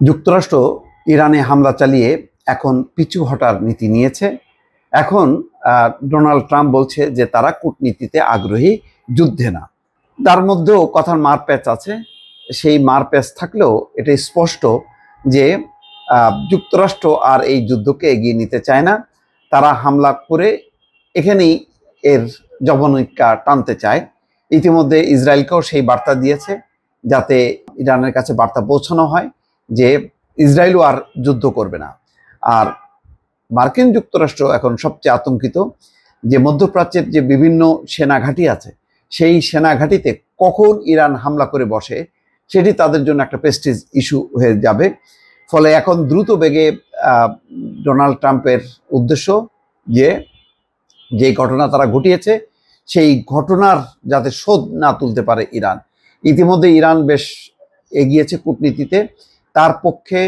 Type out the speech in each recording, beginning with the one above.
যুক্তরাষ্ট্র ইরানে হামলা চালিয়ে এখন পিছু হটার নীতি নিয়েছে। এখন ডোনাল্ড ট্রাম্প বলছে যে তারা কূটনীতিতে আগ্রহী, যুদ্ধে না। তার মধ্যেও কথার মারপ্যাচ আছে। সেই মারপ্যাচ থাকলেও এটা স্পষ্ট যে যুক্তরাষ্ট্র আর এই যুদ্ধকে এগিয়ে নিতে চায় না। তারা হামলা করে এখানেই এর জবনিকা টানতে চায়। ইতিমধ্যে ইসরায়েলকেও সেই বার্তা দিয়েছে, যাতে ইরানের কাছে বার্তা পৌঁছানো হয় যে ইসরায়েলও আর যুদ্ধ করবে না। আর মার্কিন যুক্তরাষ্ট্র এখন সবচেয়ে আতঙ্কিত যে মধ্যপ্রাচ্যের যে বিভিন্ন সেনাঘাঁটি আছে, সেই সেনাঘাঁটিতে কখন ইরান হামলা করে বসে সেটি তাদের জন্য একটা প্রেস্টিজ ইস্যু হয়ে যাবে। ফলে এখন দ্রুত বেগে ডোনাল্ড ট্রাম্পের উদ্দেশ্য যে ঘটনা তারা ঘটিয়েছে সেই ঘটনার যাতে শোধ না তুলতে পারে ইরান। ইতিমধ্যে ইরান বেশ এগিয়েছে কূটনীতিতে। তার পক্ষে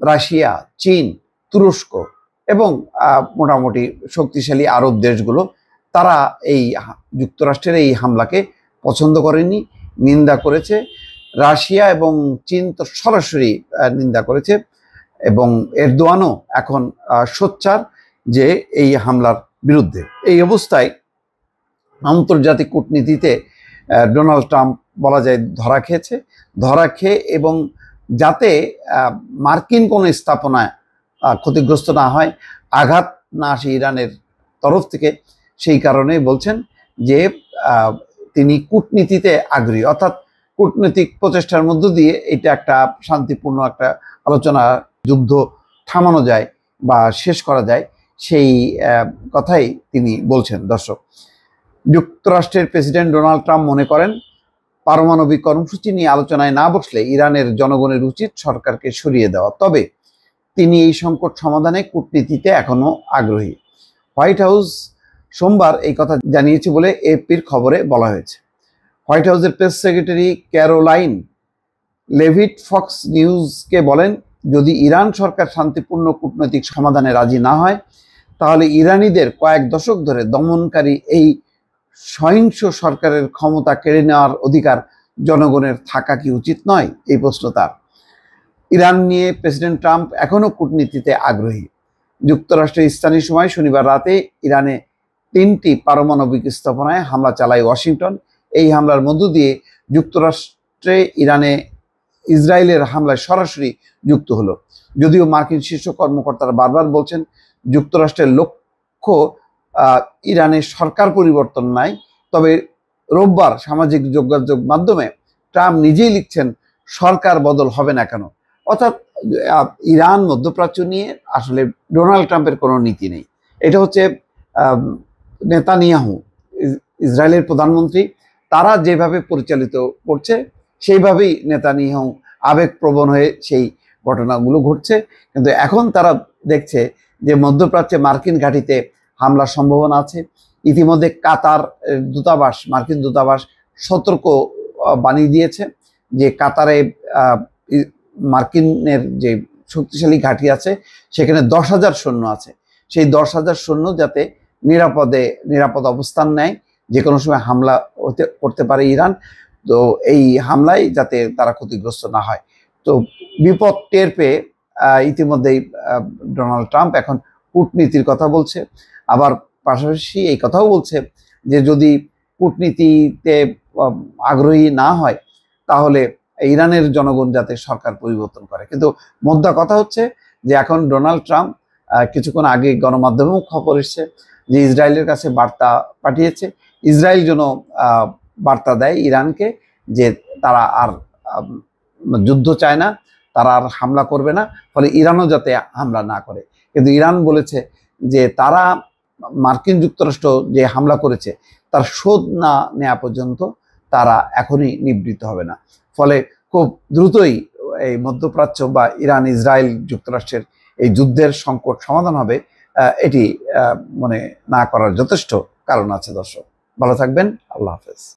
রাশিয়া, চীন, তুরস্ক এবং মোটামুটি শক্তিশালী আরব দেশগুলো তারা এই যুক্তরাষ্ট্রের এই হামলাকে পছন্দ করেনি, নিন্দা করেছে। রাশিয়া এবং চীন তো সরাসরি নিন্দা করেছে এবং এরদোয়ানও এখন সোচ্চার যে এই হামলার বিরুদ্ধে। এই অবস্থায় আন্তর্জাতিক কূটনীতিতে ডোনাল্ড ট্রাম্প বলা যায় ধরা খেয়ে এবং যাতে মার্কিন কোনো স্থাপনায় ক্ষতিগ্রস্ত না হয়, আঘাত না আসে ইরানের তরফ থেকে, সেই কারণেই বলছেন যে তিনি কূটনীতিতে আগ্রহী, অর্থাৎ কূটনৈতিক প্রচেষ্টার মধ্য দিয়ে এটা একটা শান্তিপূর্ণ একটা আলোচনা, যুদ্ধ থামানো যায় বা শেষ করা যায়, সেই কথাই তিনি বলছেন। দর্শক, যুক্তরাষ্ট্রের প্রেসিডেন্ট ডোনাল্ড ট্রাম্প মনে করেন পারমাণবিক কর্মসূচি নিয়ে আলোচনায় না বসলে ইরানের জনগণের উচিত সরকারকে সরিয়ে দেওয়া। তবে তিনি এই সংকট সমাধানে কূটনীতিতে এখনো আগ্রহী। হোয়াইট হাউস সোমবার এই কথা জানিয়েছে বলে এপির খবরে বলা হয়েছে। হোয়াইট হাউসের press secretary Karoline Leavitt Fox নিউজকে বলেন, যদি ইরান সরকার শান্তিপূর্ণ কূটনৈতিক সমাধানে রাজি না হয়, তাহলে ইরানিদের কয়েক দশক ধরে দমনকারী এই সহিংস সরকারের ক্ষমতা কেড়ে নেওয়ার অধিকার জনগণের থাকা কি উচিত নয়? এই প্রশ্ন তার। ইরান নিয়ে প্রেসিডেন্ট ট্রাম্প এখনও কূটনীতিতে আগ্রহী। যুক্তরাষ্ট্রের স্থানীয় সময় শনিবার রাতে ইরানে 3টি পারমাণবিক স্থাপনায় হামলা চালায় ওয়াশিংটন। এই হামলার মধ্য দিয়ে যুক্তরাষ্ট্রে ইরানে ইসরায়েলের হামলায় সরাসরি যুক্ত হলো। যদিও মার্কিন শীর্ষ কর্মকর্তারা বারবার বলছেন যুক্তরাষ্ট্রের লক্ষ্য ইরানের সরকার পরিবর্তন নাই। তবে রোববার সামাজিক যোগাযোগ মাধ্যমে ট্রাম্প নিজেই লিখছেন সরকার বদল হবে না কেন। অর্থাৎ ইরান মধ্যপ্রাচ্য নিয়ে আসলে ডোনাল্ড ট্রাম্পের কোনো নীতি নেই। এটা হচ্ছে নেতানিয়াহু, ইসরায়েলের প্রধানমন্ত্রী, তারা যেভাবে পরিচালিত করছে সেইভাবেই নেতানিয়াহু আবেগপ্রবণ হয়ে সেই ঘটনাগুলো ঘটছে। কিন্তু এখন তারা দেখছে যে মধ্যপ্রাচ্যে মার্কিন ঘাঁটিতে হামলার সম্ভাবনা আছে। ইতিমধ্যে কাতার দূতাবাস, মার্কিন দূতাবাস সতর্ক বানিয়ে দিয়েছে যে কাতারে মার্কিনের যে শক্তিশালী ঘাঁটি আছে সেখানে 10,000 সৈন্য আছে। সেই 10,000 সৈন্য যাতে নিরাপদ অবস্থান নেয়, যে কোনো সময় হামলা করতে পারে ইরান। তো এই হামলায় যাতে তারা ক্ষতিগ্রস্ত না হয়। তো বিপদ টের পেয়ে ইতিমধ্যেই ডোনাল্ড ট্রাম্প এখন কূটনীতির কথা বলছে। আবার পাশাপাশি এই কথাও বলছে যে যদি কূটনীতিতে আগ্রহী না হয় তাহলে ইরানের জনগণ যাতে সরকার পরিবর্তন করে। কিন্তু মোদ্দা কথা হচ্ছে যে এখন ডোনাল্ড ট্রাম্প কিছুক্ষণ আগে গণমাধ্যমেও খবর এসছে যে ইসরায়েলের কাছে বার্তা পাঠিয়েছে, ইসরায়েল যেন বার্তা দেয় ইরানকে যে তারা আর যুদ্ধ চায় না, তারা আর হামলা করবে না, ফলে ইরানও যাতে হামলা না করে। কিন্তু ইরান বলেছে যে তারা মার্কিন যুক্তরাষ্ট্র যে হামলা করেছে তার শোধ না নেওয়া পর্যন্ত তারা এখনই নিবৃত্ত হবে না। ফলে খুব দ্রুতই এই মধ্যপ্রাচ্য বা ইরান ইসরায়েল যুক্তরাষ্ট্রের এই যুদ্ধের সংকট সমাধান হবে, এটি মনে না করার যথেষ্ট কারণ আছে। দর্শক, ভালো থাকবেন। আল্লাহ হাফেজ।